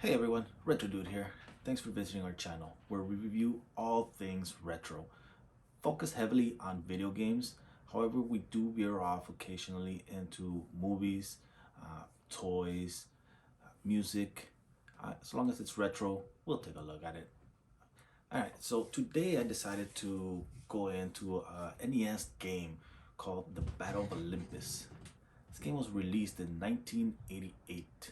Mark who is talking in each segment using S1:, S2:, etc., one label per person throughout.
S1: Hey everyone, Retro Dude here. Thanks for visiting our channel where we review all things retro. Focus heavily on video games, however we do veer off occasionally into movies, toys, music. As long as it's retro, we'll take a look at it. Alright, so today I decided to go into a NES game called the Battle of Olympus. This game was released in 1988.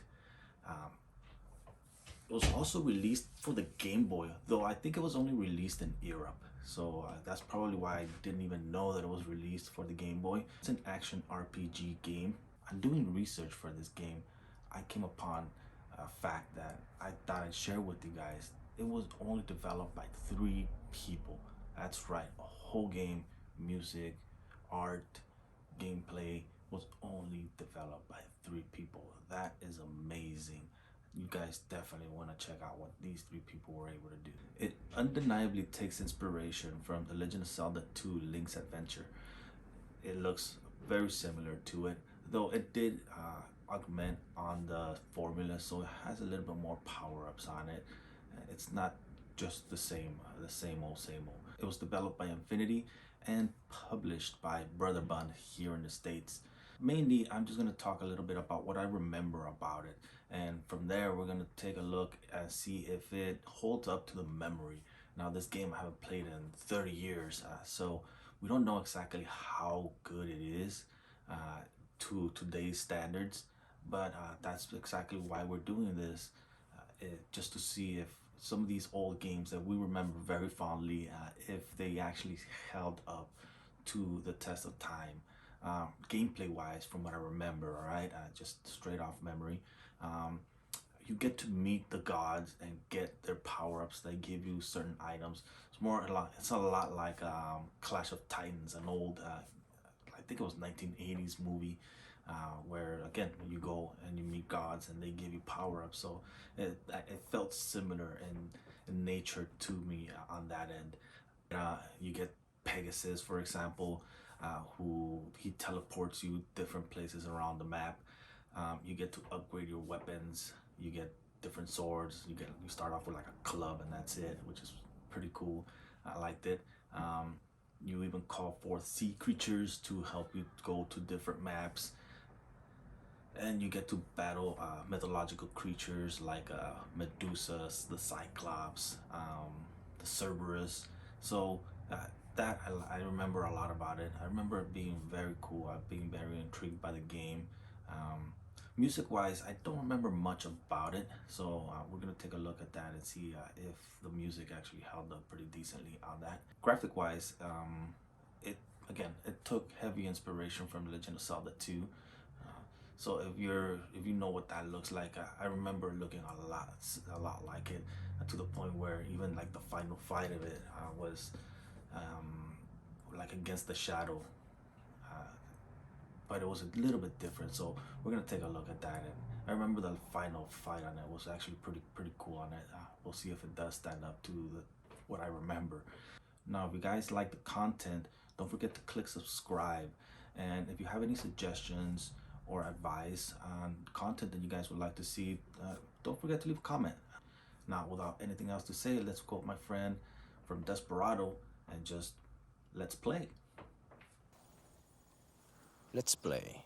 S1: It was also released for the Game Boy, though I think it was only released in Europe. So that's probably why I didn't even know that it was released for the Game Boy. It's an action RPG game. I'm doing research for this game. I came upon a fact that I thought I'd share with you guys. It was only developed by 3 people. That's right, a whole game, music, art, gameplay was only developed by 3 people. That is amazing. You guys definitely want to check out what these 3 people were able to do. It undeniably takes inspiration from The Legend of Zelda 2 Link's Adventure. It looks very similar to it, though it did augment on the formula, so it has a little bit more power-ups on it. It's not just the same old, same old. It was developed by Infinity and published by Brother Bun here in the States. Mainly, I'm just going to talk a little bit about what I remember about it. And from there, we're going to take a look and see if it holds up to the memory. Now, this game I haven't played in 30 years, so we don't know exactly how good it is to today's standards. But that's exactly why we're doing this, just to see if some of these old games that we remember very fondly, if they actually held up to the test of time. Gameplay wise, from what I remember, all right, just straight off memory, you get to meet the gods and get their power-ups. They give you certain items. It's a lot like Clash of Titans, an old I think it was 1980s movie, where again you go and you meet gods and they give you power-ups. So it felt similar in nature to me on that end. You get Pegasus, for example, who he teleports you different places around the map. You get to upgrade your weapons. You get different swords. You start off with like a club and that's it, which is pretty cool. I liked it. You even call forth sea creatures to help you go to different maps. And you get to battle mythological creatures like Medusa, the Cyclops, the Cerberus. So that I remember a lot about it. I remember it being very cool, being very intrigued by the game. Music wise, I don't remember much about it, so we're gonna take a look at that and see if the music actually held up pretty decently on that. Graphic wise, it took heavy inspiration from Legend of Zelda 2. So if you know what that looks like, I remember looking a lot like it, to the point where even like the final fight of it was like against the shadow, but it was a little bit different. So we're gonna take a look at that, and I remember the final fight on it was actually pretty cool on it. We'll see if it does stand up to what I remember. Now, if you guys like the content, don't forget to click subscribe, and if you have any suggestions or advice on content that you guys would like to see, don't forget to leave a comment. Now, without anything else to say, let's quote my friend from Desperado and just let's play.
S2: Let's play.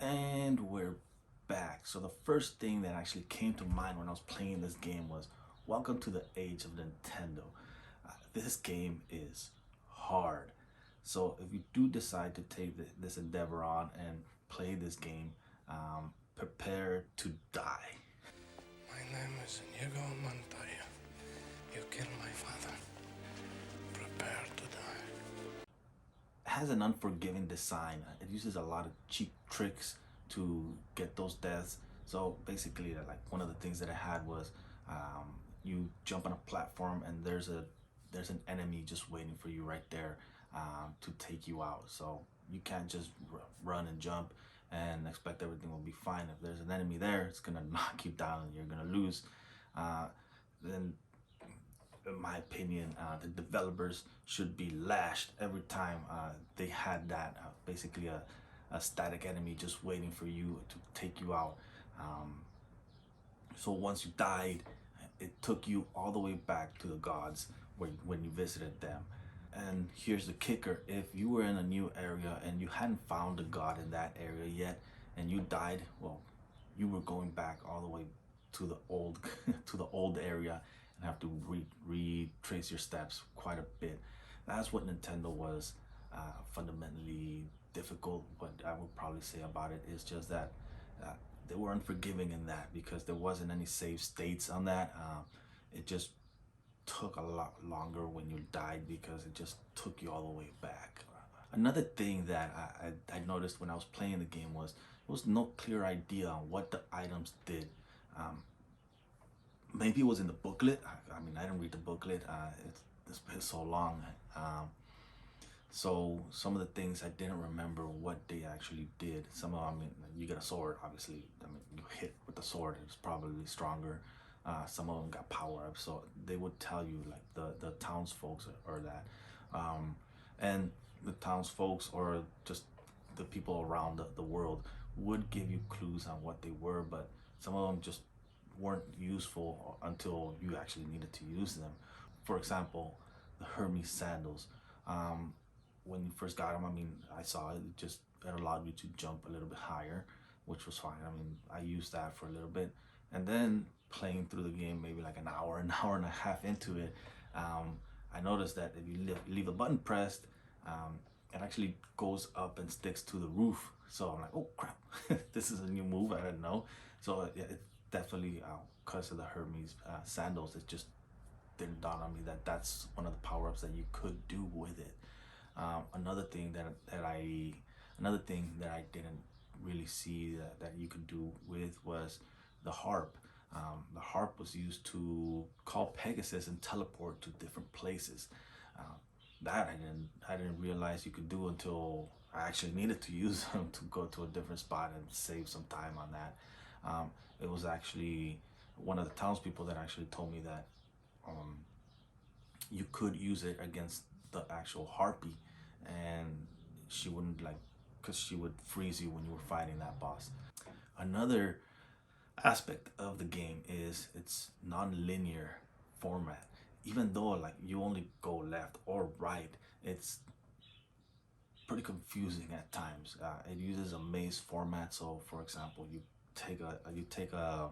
S1: And we're back. So the first thing that actually came to mind when I was playing this game was, welcome to the age of Nintendo. This game is hard. So if you do decide to take this endeavor on and play this game, prepare to die.
S2: My name is Inigo Montoya. You killed my father. Prepare to die.
S1: It has an unforgiving design. It uses a lot of cheap tricks to get those deaths. So basically, like, one of the things that I had was, you jump on a platform and there's an enemy just waiting for you right there, to take you out. So you can't just run and jump and expect everything will be fine. If there's an enemy there, it's gonna knock you down and you're gonna lose. Then in my opinion, the developers should be lashed every time they had that basically a static enemy just waiting for you to take you out. So once you died, it took you all the way back to the gods when you visited them. And here's the kicker: if you were in a new area and you hadn't found a god in that area yet, and you died, well, you were going back all the way to the old to the old area and have to retrace your steps quite a bit. That's what Nintendo was fundamentally difficult. What I would probably say about it is just that uh, they were unforgiving in that because there wasn't any save states on that. It just took a lot longer when you died because it just took you all the way back. Another thing that I noticed when I was playing the game was there was no clear idea on what the items did. Maybe it was in the booklet. I mean, I didn't read the booklet. It's been so long. So some of the things I didn't remember what they actually did. Some of them, I mean, you get a sword, obviously. I mean, you hit with the sword, it's probably stronger. Some of them got power ups, so they would tell you like the townsfolk or that, and the townsfolk or just the people around the world would give you clues on what they were, but some of them just weren't useful until you actually needed to use them. For example, the Hermes sandals. When you first got them, I mean, I saw it just it allowed you to jump a little bit higher, which was fine. I mean, I used that for a little bit, and then playing through the game, maybe like an hour, an hour and a half into it, I noticed that if you leave the button pressed, it actually goes up and sticks to the roof. So I'm like, oh crap, this is a new move I didn't know. So yeah, it definitely because of the Hermes sandals, it just didn't dawn on me that that's one of the power-ups that you could do with it. Another thing another thing that I didn't really see that you could do with was the harp. The harp was used to call Pegasus and teleport to different places. Uh, that I didn't realize you could do until I actually needed to use them to go to a different spot and save some time on that. It was actually one of the townspeople that actually told me that um, you could use it against the actual harpy, and she wouldn't like, because she would freeze you when you were fighting that boss. Another aspect of the game is its non-linear format. Even though like you only go left or right, it's pretty confusing at times. It uses a maze format. So for example, you take a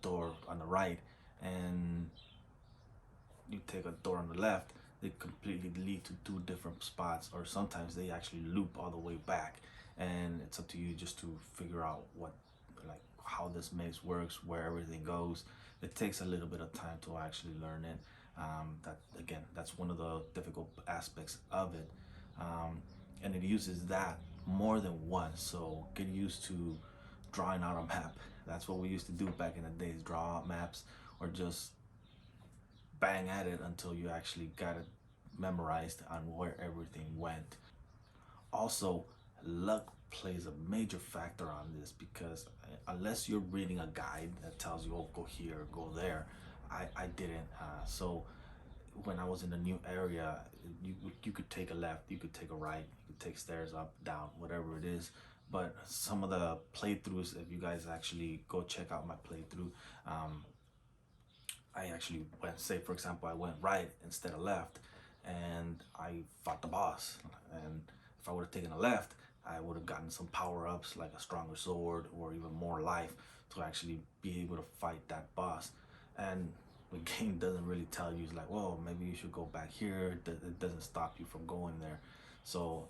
S1: door on the right and you take a door on the left, they completely lead to two different spots, or sometimes they actually loop all the way back, and it's up to you just to figure out what like how this maze works, where everything goes. It takes a little bit of time to actually learn it. That again, that's one of the difficult aspects of it, and it uses that more than once. So get used to drawing out a map. That's what we used to do back in the days: draw out maps, or just bang at it until you actually got it memorized on where everything went. Also, luck plays a major factor on this because unless you're reading a guide that tells you, oh, go here, go there, I didn't. So when I was in a new area, you could take a left, you could take a right, you could take stairs up, down, whatever it is. But some of the playthroughs, if you guys actually go check out my playthrough, I actually went, say for example, I went right instead of left, and I fought the boss. And if I would have taken a left, I would have gotten some power ups like a stronger sword or even more life to actually be able to fight that boss. And the game doesn't really tell you, it's like, well, maybe you should go back here. It doesn't stop you from going there. So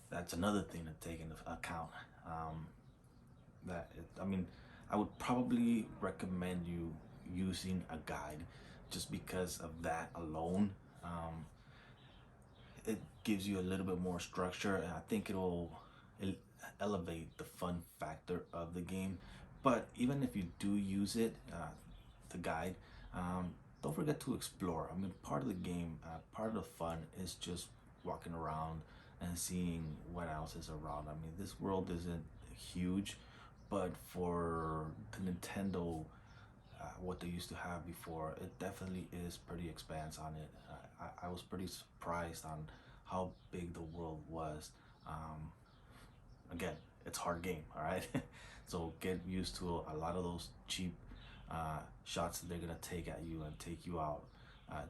S1: that's another thing to take into account. I mean, I would probably recommend you using a guide just because of that alone. It gives you a little bit more structure, and I think it'll elevate the fun factor of the game. But even if you do use it, the guide, don't forget to explore. I mean, part of the game, part of the fun is just walking around and seeing what else is around. I mean, this world isn't huge, but for the Nintendo what they used to have before. It definitely is pretty expansive on it. I was pretty surprised on how big the world was. Again, it's a hard game, all right? So get used to a lot of those cheap shots that they're gonna take at you and take you out,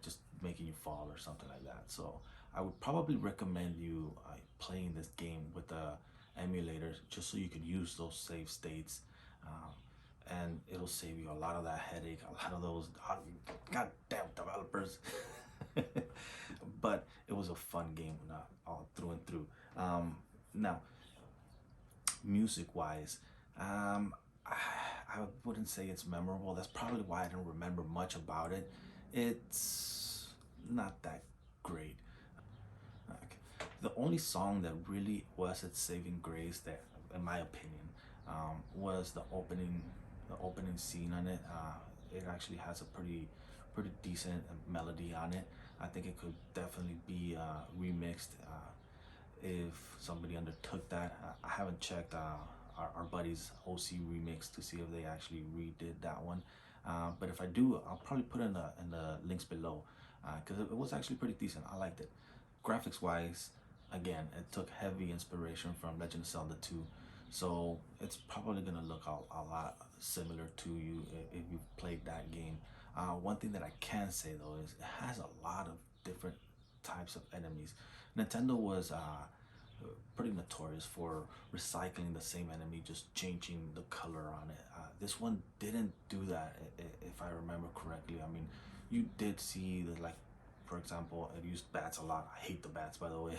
S1: just making you fall or something like that. So I would probably recommend you playing this game with the emulator just so you can use those save states. And it'll save you a lot of that headache, a lot of those goddamn developers. But it was a fun game, all through and through. Now, music wise, I wouldn't say it's memorable. That's probably why I don't remember much about it. It's not that great. Okay. The only song that really was its saving grace, that, in my opinion, was the opening scene on it. It actually has a pretty decent melody on it. I think it could definitely be remixed if somebody undertook that. I haven't checked our buddy's OC remix to see if they actually redid that one. But if I do, I'll probably put in the links below, because it was actually pretty decent. I liked it. Graphics wise, again, it took heavy inspiration from Legend of Zelda 2, so it's probably gonna look a lot similar to you if you've played that game. One thing that I can say though is it has a lot of different types of enemies. Nintendo was pretty notorious for recycling the same enemy, just changing the color on it. This one didn't do that, if I remember correctly. I mean, you did see the, like, for example, it used bats a lot. I hate the bats, by the way.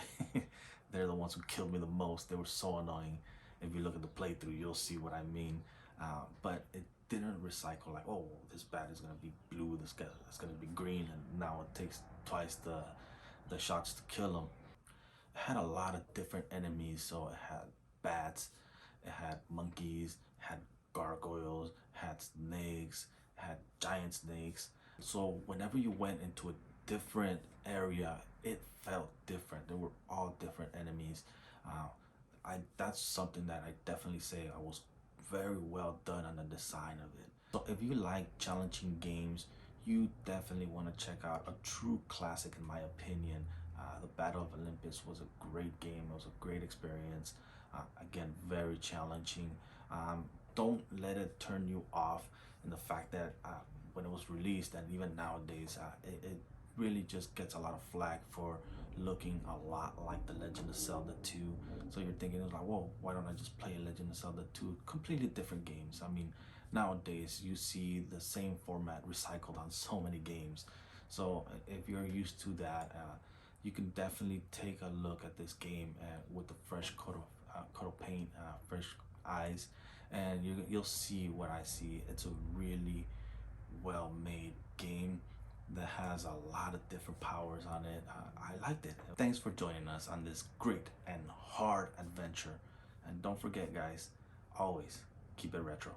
S1: They're the ones who killed me the most. They were so annoying. If you look at the playthrough, you'll see what I mean. But it didn't recycle like, oh, this bat is gonna be blue, this guy is gonna be green, and now it takes twice the shots to kill them. It had a lot of different enemies. So it had bats, it had monkeys, it had gargoyles, it had snakes, it had giant snakes. So whenever you went into a different area, it felt different. They were all different enemies. That's something that I definitely say I was very well done on the design of it. So if you like challenging games, you definitely want to check out a true classic, in my opinion. The Battle of Olympus was a great game. It was a great experience. Again, very challenging. Don't let it turn you off in the fact that when it was released, and even nowadays, it really just gets a lot of flack for looking a lot like the Legend of Zelda 2. So you're thinking, like, whoa, why don't I just play Legend of Zelda 2? Completely different games. I mean, nowadays you see the same format recycled on so many games. So if you're used to that, you can definitely take a look at this game with a fresh coat of paint, fresh eyes, and you'll see what I see. It's a really well-made game that has a lot of different powers on it. I liked it. Thanks for joining us on this great and hard adventure. And don't forget, guys, always keep it retro.